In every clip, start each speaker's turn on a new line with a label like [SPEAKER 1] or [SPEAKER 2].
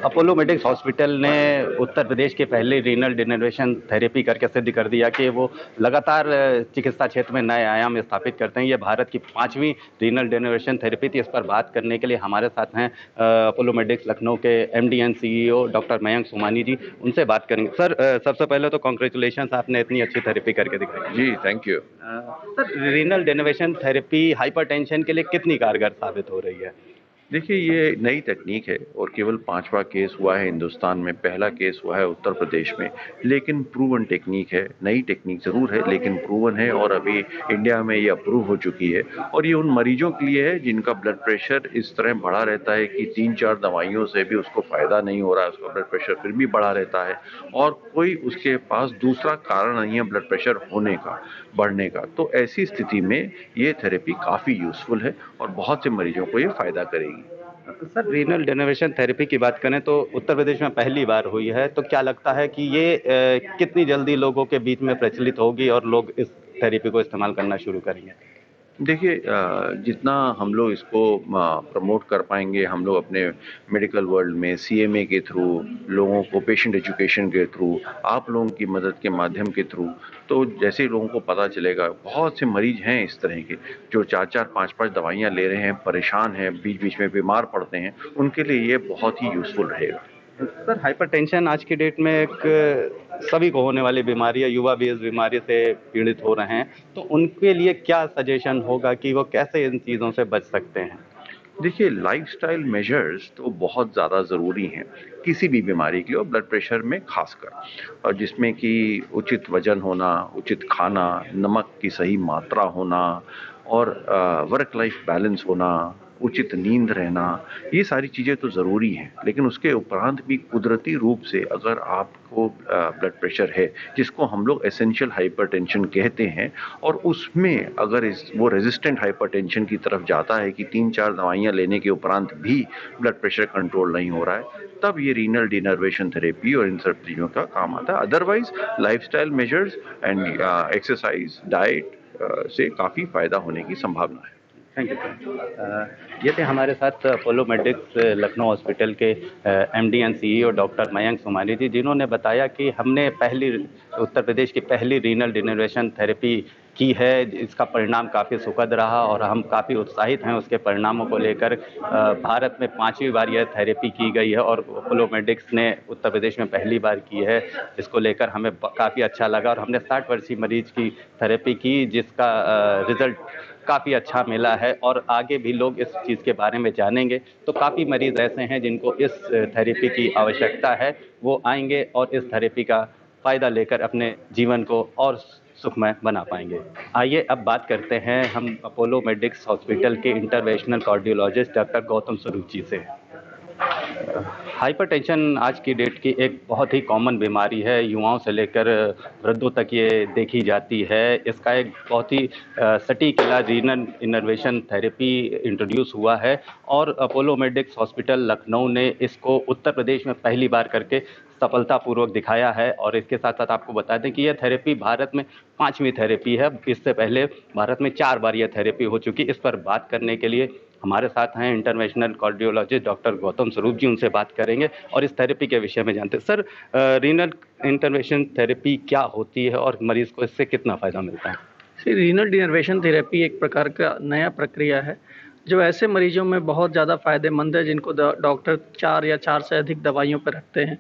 [SPEAKER 1] Apollo medics hospital ने उत्तर प्रदेश के पहले रीनल डिनर्वेशन थेरेपी करके सिद्ध कर दिया कि वो लगातार चिकित्सा क्षेत्र में नए आयाम स्थापित करते हैं। ये भारत की 5वीं रीनल डिनर्वेशन थेरेपी थी। इस पर बात करने के लिए हमारे साथ हैं अपोलो मेडिक्स लखनऊ के MD and CEO doctor Mayank Somani ji. उनसे बात करेंगे। सर, सबसे पहले तो कॉन्ग्रेचुलेशन, आपने इतनी अच्छी थेरेपी करके दिखाई।
[SPEAKER 2] जी, thank you.
[SPEAKER 1] Sir, renal denervation therapy hypertension के लिए कितनी कारगर साबित हो रही है?
[SPEAKER 2] देखिए, ये नई तकनीक है और केवल 5वां केस हुआ है हिंदुस्तान में, पहला केस हुआ है उत्तर प्रदेश में। लेकिन प्रूवन टेक्नीक है, नई टेक्नीक ज़रूर है लेकिन प्रूवन है और अभी इंडिया में ये अप्रूव हो चुकी है। और ये उन मरीजों के लिए है जिनका ब्लड प्रेशर इस तरह बढ़ा रहता है कि 3-4 दवाइयों से भी उसको फ़ायदा नहीं हो रहा है, उसका ब्लड प्रेशर फिर भी बढ़ा रहता है और कोई उसके पास दूसरा कारण नहीं है ब्लड प्रेशर होने का, बढ़ने का। तो ऐसी स्थिति में ये थेरेपी काफ़ी यूज़फुल है और बहुत से मरीजों को ये फ़ायदा करेगी।
[SPEAKER 1] सर, रीनल डिनर्वेशन थेरेपी की बात करें तो उत्तर प्रदेश में पहली बार हुई है, तो क्या लगता है कि ये कितनी जल्दी लोगों के बीच में प्रचलित होगी और लोग इस थेरेपी को इस्तेमाल करना शुरू करेंगे?
[SPEAKER 2] देखिए, जितना हम लोग इसको प्रमोट कर पाएंगे, हम लोग अपने मेडिकल वर्ल्ड में सीएमए के थ्रू, लोगों को पेशेंट एजुकेशन के थ्रू, आप लोगों की मदद के माध्यम के थ्रू, तो जैसे ही लोगों को पता चलेगा, बहुत से मरीज हैं इस तरह के जो 4-4, 5-5 दवाइयाँ ले रहे हैं, परेशान हैं, बीच बीच में बीमार पड़ते हैं, उनके लिए ये बहुत ही यूज़फुल रहेगा।
[SPEAKER 1] सर, हाइपरटेंशन आज की डेट में एक सभी को होने वाली बीमारी है। युवा भी इस बीमारी से पीड़ित हो रहे हैं, तो उनके लिए क्या सजेशन होगा कि वो कैसे इन चीज़ों से बच सकते हैं?
[SPEAKER 2] देखिए, लाइफस्टाइल मेजर्स तो बहुत ज़्यादा ज़रूरी हैं किसी भी बीमारी के लिए और ब्लड प्रेशर में खासकर, और जिसमें कि उचित वजन होना, उचित खाना, नमक की सही मात्रा होना और वर्क लाइफ बैलेंस होना, उचित नींद रहना, ये सारी चीज़ें तो ज़रूरी हैं। लेकिन उसके उपरांत भी कुदरती रूप से अगर आपको ब्लड प्रेशर है, जिसको हम लोग एसेंशियल हाइपरटेंशन कहते हैं, और उसमें अगर वो रेजिस्टेंट हाइपरटेंशन की तरफ जाता है कि 3-4 दवाइयाँ लेने के उपरांत भी ब्लड प्रेशर कंट्रोल नहीं हो रहा है, तब ये रीनल डिनर्वेशन थेरेपी और इन सब चीज़ों का काम आता है। Otherwise lifestyle measures and exercise, diet से काफ़ी फ़ायदा होने की संभावना है।
[SPEAKER 1] Thank you sir. ये थे हमारे साथ अपोलो मेडिक्स लखनऊ हॉस्पिटल के MD and CEO doctor Mayank Somani ji, जिन्होंने बताया कि हमने उत्तर प्रदेश की पहली रीनल डिनर्वेशन थेरेपी की है। इसका परिणाम काफ़ी सुखद रहा और हम काफ़ी उत्साहित हैं उसके परिणामों को लेकर। भारत में 5वीं बार यह थेरेपी की गई है और अपोलो मेडिक्स ने उत्तर प्रदेश में पहली बार की है। इसको लेकर हमें काफ़ी अच्छा लगा और हमने 60 वर्षीय मरीज की थेरेपी की, जिसका रिजल्ट काफ़ी अच्छा मिला है और आगे भी लोग इस चीज़ के बारे में जानेंगे। तो काफ़ी मरीज़ ऐसे हैं जिनको इस थेरेपी की आवश्यकता है, वो आएंगे और इस थेरेपी का फ़ायदा लेकर अपने जीवन को और सुखमय बना पाएंगे। आइए अब बात करते हैं हम अपोलो मेडिक्स हॉस्पिटल के इंटरवेंशनल कार्डियोलॉजिस्ट डॉक्टर गौतम स्वरूप जी से। हाइपरटेंशन आज की डेट की एक बहुत ही कॉमन बीमारी है। युवाओं से लेकर वृद्धों तक ये देखी जाती है। इसका एक बहुत ही सटीक इलाज रीनल इनर्वेशन थेरेपी इंट्रोड्यूस हुआ है और अपोलो मेडिक्स हॉस्पिटल लखनऊ ने इसको उत्तर प्रदेश में पहली बार करके सफलतापूर्वक दिखाया है। और इसके साथ साथ आपको बता दें कि यह थेरेपी भारत में 5वीं थेरेपी है। इससे पहले भारत में 4 बार यह थेरेपी हो चुकी। इस पर बात करने के लिए हमारे साथ हैं इंटरवेंशनल कार्डियोलॉजिस्ट डॉक्टर गौतम स्वरूप जी, उनसे बात करेंगे और इस थेरेपी के विषय में जानते हैं। सर, रीनल इंटरवेंशन थेरेपी क्या होती है और मरीज को इससे कितना फ़ायदा मिलता है?
[SPEAKER 3] रीनल डिनर्वेशन थेरेपी एक प्रकार का नया प्रक्रिया है जो ऐसे मरीजों में बहुत ज़्यादा फायदेमंद है जिनको डॉक्टर 4 या 4 से अधिक दवाइयों पर रखते हैं।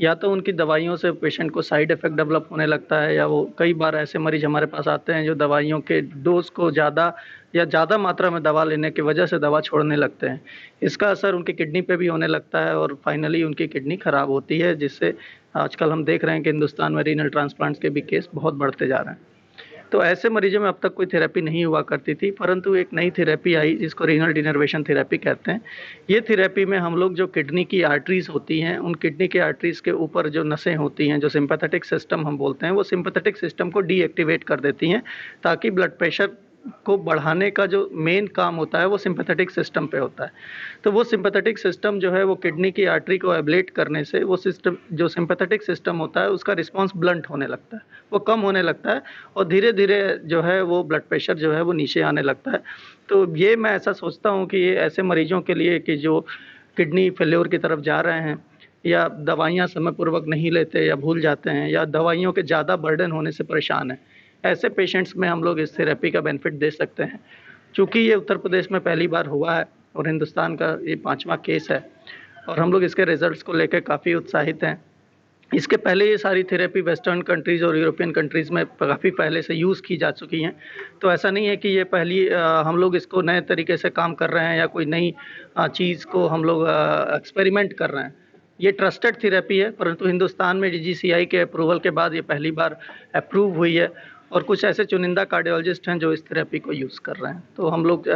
[SPEAKER 3] या तो उनकी दवाइयों से पेशेंट को साइड इफ़ेक्ट डेवलप होने लगता है, या वो कई बार ऐसे मरीज हमारे पास आते हैं जो दवाइयों के डोज को ज़्यादा मात्रा में दवा लेने की वजह से दवा छोड़ने लगते हैं। इसका असर उनकी किडनी पे भी होने लगता है और फाइनली उनकी किडनी ख़राब होती है, जिससे आजकल हम देख रहे हैं कि हिंदुस्तान में रीनल ट्रांसप्लांट्स के भी केस बहुत बढ़ते जा रहे हैं। तो ऐसे मरीजों में अब तक कोई थेरेपी नहीं हुआ करती थी, परंतु एक नई थेरेपी आई जिसको रीनल डिनर्वेशन थेरेपी कहते हैं। ये थेरेपी में हम लोग जो किडनी की आर्टरीज़ होती हैं, उन किडनी के आर्टरीज़ के ऊपर जो नसें होती हैं, जो सिंपैथेटिक सिस्टम हम बोलते हैं, वो सिंपैथेटिक सिस्टम को डीएक्टिवेट कर देती हैं, ताकि ब्लड प्रेशर को बढ़ाने का जो मेन काम होता है वो सिंपैथेटिक सिस्टम पे होता है। तो वो सिंपैथेटिक सिस्टम जो है वो किडनी की आर्टरी को एब्लेट करने से वो सिस्टम, जो सिंपैथेटिक सिस्टम होता है, उसका रिस्पॉन्स ब्लंट होने लगता है, वो कम होने लगता है और धीरे-धीरे जो है वो ब्लड प्रेशर जो है वो नीचे आने लगता है। तो ये मैं ऐसा सोचता हूँ कि ये ऐसे मरीजों के लिए कि जो किडनी फेल्योर की तरफ जा रहे हैं, या दवाइयाँ समयपूर्वक नहीं लेते या भूल जाते हैं या दवाइयों के ज़्यादा बर्डन होने से परेशान हैं, ऐसे पेशेंट्स में हम लोग इस थेरेपी का बेनिफिट दे सकते हैं। चूँकि ये उत्तर प्रदेश में पहली बार हुआ है और हिंदुस्तान का ये 5वां केस है और हम लोग इसके रिज़ल्ट्स को लेकर काफ़ी उत्साहित हैं। इसके पहले ये सारी थेरेपी वेस्टर्न कंट्रीज़ और यूरोपियन कंट्रीज़ में काफ़ी पहले से यूज़ की जा चुकी हैं। तो ऐसा नहीं है कि ये पहली हम लोग इसको नए तरीके से काम कर रहे हैं या कोई नई चीज़ को हम लोग एक्सपेरिमेंट कर रहे हैं। ये ट्रस्टेड थेरेपी है, परंतु हिंदुस्तान में DGCI के अप्रूवल के बाद ये पहली बार अप्रूव हुई है और कुछ ऐसे चुनिंदा कार्डियोलॉजिस्ट हैं जो इस थेरेपी को यूज़ कर रहे हैं। तो हम लोग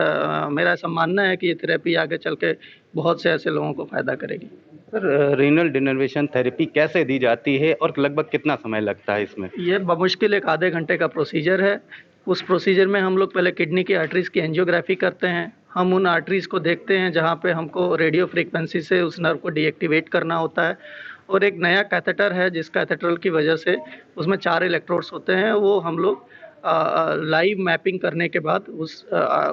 [SPEAKER 3] मेरा ऐसा मानना है कि ये थेरेपी आगे चल के बहुत से ऐसे लोगों को फ़ायदा करेगी।
[SPEAKER 1] सर, रीनल डिनर्वेशन थेरेपी कैसे दी जाती है और लगभग कितना समय लगता है इसमें?
[SPEAKER 3] ये बमुश्किल 1 आधे घंटे का प्रोसीजर है। उस प्रोसीजर में हम लोग पहले किडनी की आर्टरीज़ की एंजियोग्राफी करते हैं। हम उन आर्टरीज़ को देखते हैं जहाँ पे हमको रेडियो फ्रीक्वेंसी से उस नर्व को डीएक्टिवेट करना होता है और एक नया कैथेटर है जिस कैथेटर की वजह से उसमें 4 इलेक्ट्रोड्स होते हैं, वो हम लोग लाइव मैपिंग करने के बाद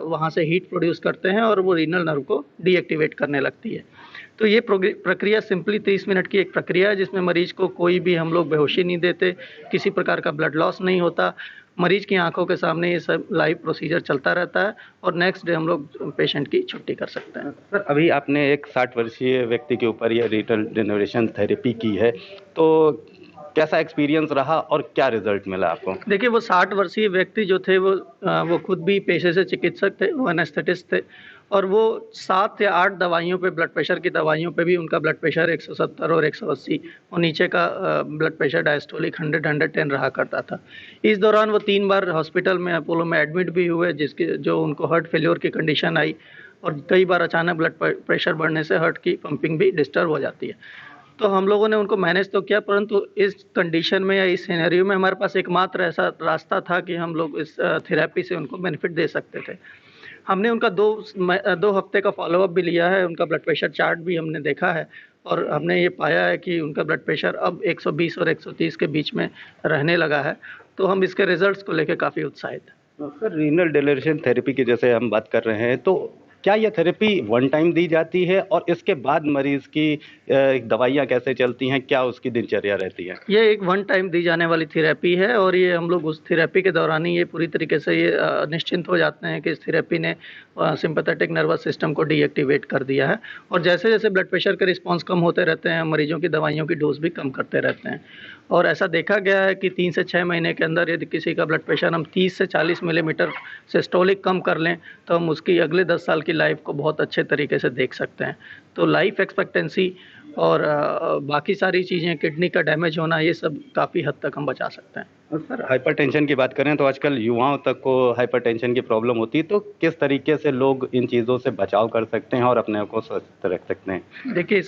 [SPEAKER 3] वहाँ से हीट प्रोड्यूस करते हैं और वो रीनल नर्व को डीएक्टिवेट करने लगती है। तो ये प्रक्रिया सिंपली 30 मिनट की एक प्रक्रिया है जिसमें मरीज को कोई भी हम लोग बेहोशी नहीं देते, किसी प्रकार का ब्लड लॉस नहीं होता। मरीज की आंखों के सामने ये सब लाइव प्रोसीजर चलता रहता है और नेक्स्ट डे हम लोग पेशेंट की छुट्टी कर सकते हैं।
[SPEAKER 1] सर, अभी आपने एक 60 वर्षीय व्यक्ति के ऊपर ये रीनल डिनर्वेशन थेरेपी की है, तो कैसा एक्सपीरियंस रहा और क्या रिजल्ट मिला आपको?
[SPEAKER 3] देखिए, वो 60 वर्षीय व्यक्ति जो थे वो खुद भी पेशे से चिकित्सक थे, वो एनेस्थेटिस्ट थे और वो 7 या 8 दवाइयों पे, ब्लड प्रेशर की दवाइयों पे भी उनका ब्लड प्रेशर 170 और 180 और नीचे का ब्लड प्रेशर डायस्टोलिक 100-110 रहा करता था। इस दौरान वो 3 बार हॉस्पिटल में अपोलो में एडमिट भी हुए जो उनको हार्ट फेल्योर की कंडीशन आई और कई बार अचानक ब्लड प्रेशर बढ़ने से हार्ट की पंपिंग भी डिस्टर्ब हो जाती है। तो हम लोगों ने उनको मैनेज तो किया, परंतु इस कंडीशन में या इस सिनेरियो में हमारे पास एकमात्र ऐसा रास्ता था कि हम लोग इस थेरेपी से उनको बेनिफिट दे सकते थे। हमने उनका 2 हफ्ते का फॉलोअप भी लिया है, उनका ब्लड प्रेशर चार्ट भी हमने देखा है और हमने ये पाया है कि उनका ब्लड प्रेशर अब 120 और 130 के बीच में रहने लगा है। तो हम इसके रिजल्ट्स को लेकर काफ़ी उत्साहित हैं।
[SPEAKER 1] सर, रीनल डिनर्वेशन थेरेपी की जैसे हम बात कर रहे हैं, तो क्या यह थेरेपी वन टाइम दी जाती है और इसके बाद मरीज की दवाइयाँ कैसे चलती हैं, क्या उसकी दिनचर्या रहती है?
[SPEAKER 3] ये एक वन टाइम दी जाने वाली थेरेपी है और ये हम लोग उस थेरेपी के दौरान ही ये पूरी तरीके से ये निश्चिंत हो जाते हैं कि इस थेरेपी ने सिंपैथेटिक नर्वस सिस्टम को डीएक्टिवेट कर दिया है और जैसे-जैसे ब्लड प्रेशर के रिस्पॉन्स कम होते रहते हैं, मरीजों की दवाइयों की डोज़ भी कम करते रहते हैं। और ऐसा देखा गया है कि 3 से 6 महीने के अंदर यदि किसी का ब्लड प्रेशर हम 30 से 40 मिलीमीटर सिस्टोलिक कम कर लें, तो हम उसकी अगले 10 साल की लाइफ को बहुत अच्छे तरीके से देख सकते हैं। तो लाइफ एक्सपेक्टेंसी और बाकी सारी चीज़ें, किडनी का डैमेज होना, ये सब काफ़ी हद तक हम बचा सकते हैं।
[SPEAKER 1] और सर, हाइपरटेंशन की बात करें तो आजकल युवाओं तक को हाइपरटेंशन की प्रॉब्लम होती है, तो किस तरीके से लोग इन चीज़ों से बचाव कर सकते हैं और अपने आप को स्वस्थ रख सकते हैं?
[SPEAKER 3] देखिए,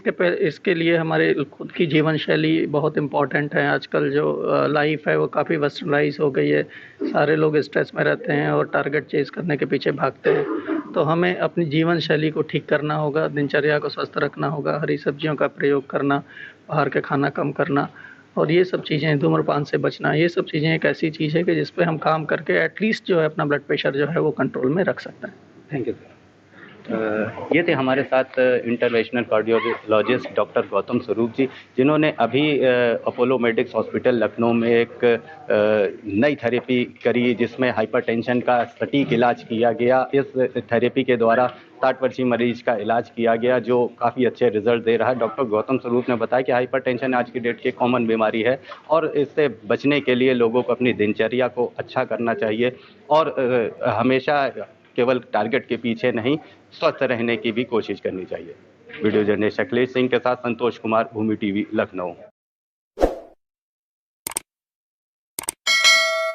[SPEAKER 3] इसके लिए हमारे खुद की जीवन शैली बहुत इम्पोर्टेंट है। आजकल जो लाइफ है वो काफ़ी वेस्टर्नाइज़ हो गई है। सारे लोग स्ट्रेस में रहते हैं और टारगेट चेज़ करने के पीछे भागते हैं। तो हमें अपनी जीवन शैली को ठीक करना होगा, दिनचर्या को स्वस्थ रखना होगा, हरी सब्जियों का प्रयोग करना, बाहर का खाना कम करना और ये सब चीज़ें, धूम्रपान से बचना, ये सब चीज़ें एक ऐसी चीज़ है कि जिस पे हम काम करके एटलीस्ट जो है अपना ब्लड प्रेशर जो है वो कंट्रोल में रख सकते हैं।
[SPEAKER 1] Thank you sir. ये थे हमारे साथ इंटरवेंशनल कार्डियोलॉजिस्ट डॉक्टर गौतम स्वरूप जी, जिन्होंने अभी अपोलो मेडिक्स हॉस्पिटल लखनऊ में एक नई थेरेपी करी जिसमें हाइपरटेंशन का सटीक इलाज किया गया। इस थेरेपी के द्वारा 60 वर्षीय मरीज का इलाज किया गया जो काफ़ी अच्छे रिजल्ट दे रहा है। डॉक्टर गौतम स्वरूप ने बताया कि हाइपरटेंशन आज की डेट की कॉमन बीमारी है और इससे बचने के लिए लोगों को अपनी दिनचर्या को अच्छा करना चाहिए और हमेशा केवल टारगेट के पीछे नहीं, स्वस्थ रहने की भी कोशिश करनी चाहिए। वीडियो जर्नलिस्ट अखिलेश सिंह के साथ संतोष कुमार, भूमि टीवी, लखनऊ।